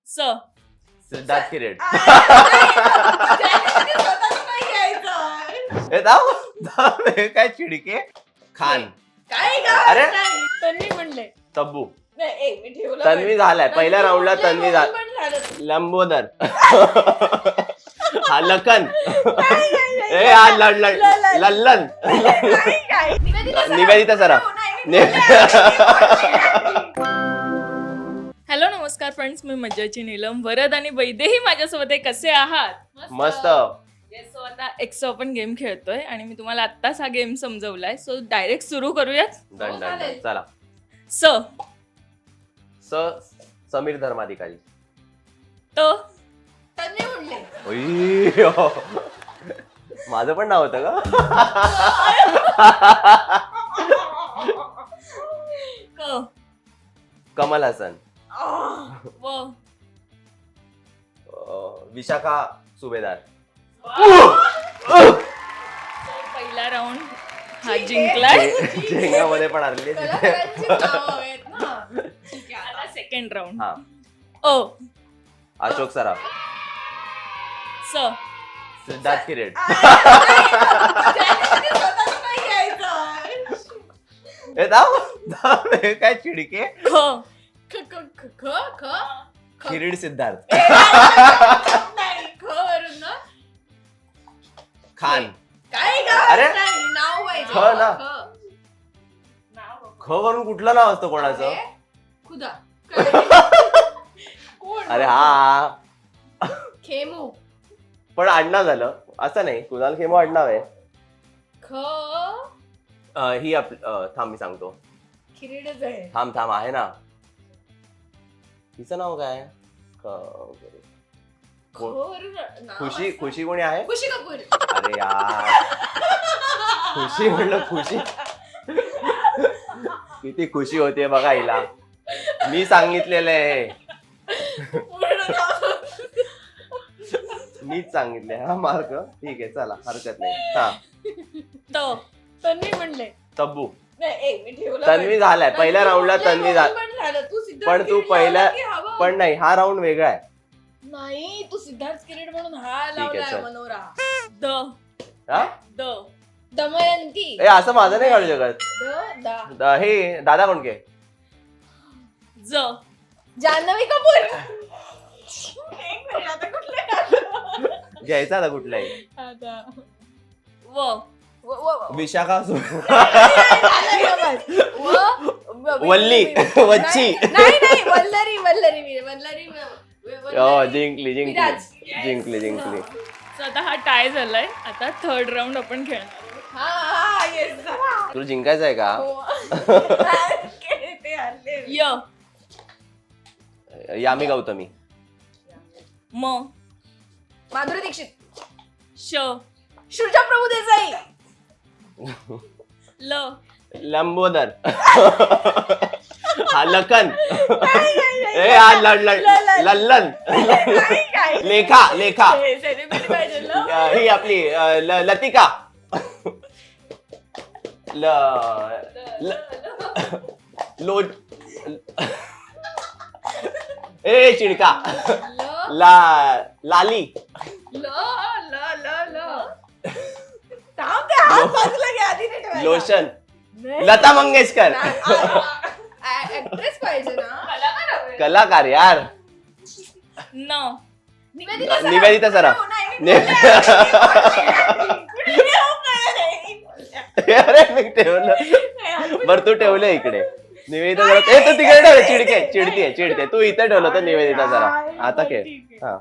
स सिद्धार्थ किरेड. काय चिडके. खान. अरे तन्वी म्हणले. तब्बू. मी ठेवलं तन्वी झालाय पहिल्या राऊंडला. तन्वी लंबोदर. हा लखन. ए हा लल्लन. निवेदिता सराफ. हॅलो नमस्कार फ्रेंड्स, मी मज्जाची नीलम. वरद आणि वैदेही माझ्यासोबत आहे. कसे आहात? मस्त. सो आता एक्सो आपण गेम खेळतोय आणि मी तुम्हाला आत्ताच हा गेम समजवलाय. सो डायरेक्ट सुरू करूयात. Done done done. चला. स समीर धर्माधिकारी. त अय्यो. माझं पण नाव होतं का? क कमल हसन. व विशाखा सुभेदार. पहिला राऊंड हा जिंकलाय. झेंगामध्ये पण आलेली. Second round. हा. अ अशोक सराफ. स सिद्धार्थ किरेड. काय चिडके. किरीड सिद्धार्थ. खान. अरे ख ना. ख वरून कुठलं नाव असतं कोणाचं? अरे हा खेमू. पण आडनाव झालं असं नाही. कुणाल खेमू आडनाव आहे. ही थांब मी सांगतो. किरीडच आहे. थांब आहे ना. तिचं नाव काय? खुशी कोणी आहे? खुशी कपूर. अरे यार. खुशी म्हणलं. खुशी किती खुशी होते बघा हिला. मी सांगितलेलं आहे. मीच सांगितले. हा मार्क ठीक आहे. चला हरकत नाही. हा. तन्वी म्हणले. तब्बू. तन्वी तन्वी झालाय पहिल्या राऊंडला. तन्वी पण तू पहिल्या पण नाही. हा राऊंड वेगळा आहे. नाही तू सिद्धार्थ किरीड म्हणून हा ठीक आहे, लावलाय. चल. मनोरा. हा? दमयंती. ए असं माझं नाही काढू शकत. हे दादा कोणके. जान्हवी कपूर. घ्यायचा आता कुठलाही. विशाखा वल्ली. वच्ची. जिंकली. आता हा टाय झालाय. आता थर्ड राऊंड आपण खेळणार. तुला जिंकायचं आहे का? यामी गौतमी. माधुरी दीक्षित. शुजा प्रभू देसाई. लंबोदर. हा लखन. ए हा लल्लन. लेखा. ही आपली लतिका. ए चिडका. लाली. लोशन. लता मंगेशकर. कलाकार यार. निवेदिता सराफ. अरे मी ठेवलं. बर तू ठेवलं इकडे. निवेदिता सराफ. ए तू तिकडे ठेवलं. चिडते. तू इथे ठेवलं तर निवेदिता सराफ. आता खेळ. हा.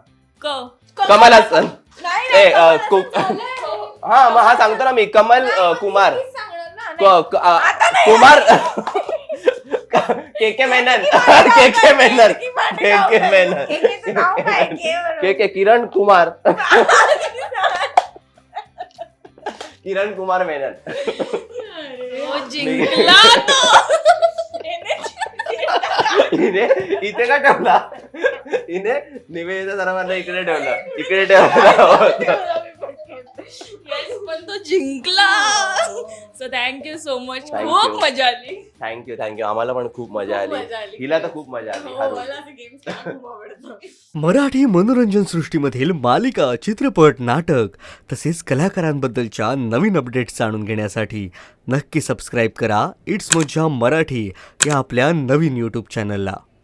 कमल हसन. हा मग हा सांगतो ना मी. कमल कुमार. कुमार. के मेनन. किरण कुमार. किरण कुमार मेनन. जिंकला तो. इथे का ठेवला? इने निवेदिता सरांना इकडे ठेवलं. पण तो जिंकला. So thank you so much. Thank खूप you. मजा आली. थँक्यू आम्हाला पण खूप मजा खूप मजा आली. आली. हिला तर खूप मजा आली. हो, हारून. मला असे games खेळायला खूप आवडतं. मराठी मनोरंजन सृष्टीमधील मालिका, चित्रपट, नाटक तसेच कलाकारांबद्दलच्या नवीन अपडेट्स जाणून घेण्यासाठी नक्की सबस्क्राईब करा इट्स मज्जा मराठी या आपल्या नवीन यूट्यूब चॅनलला.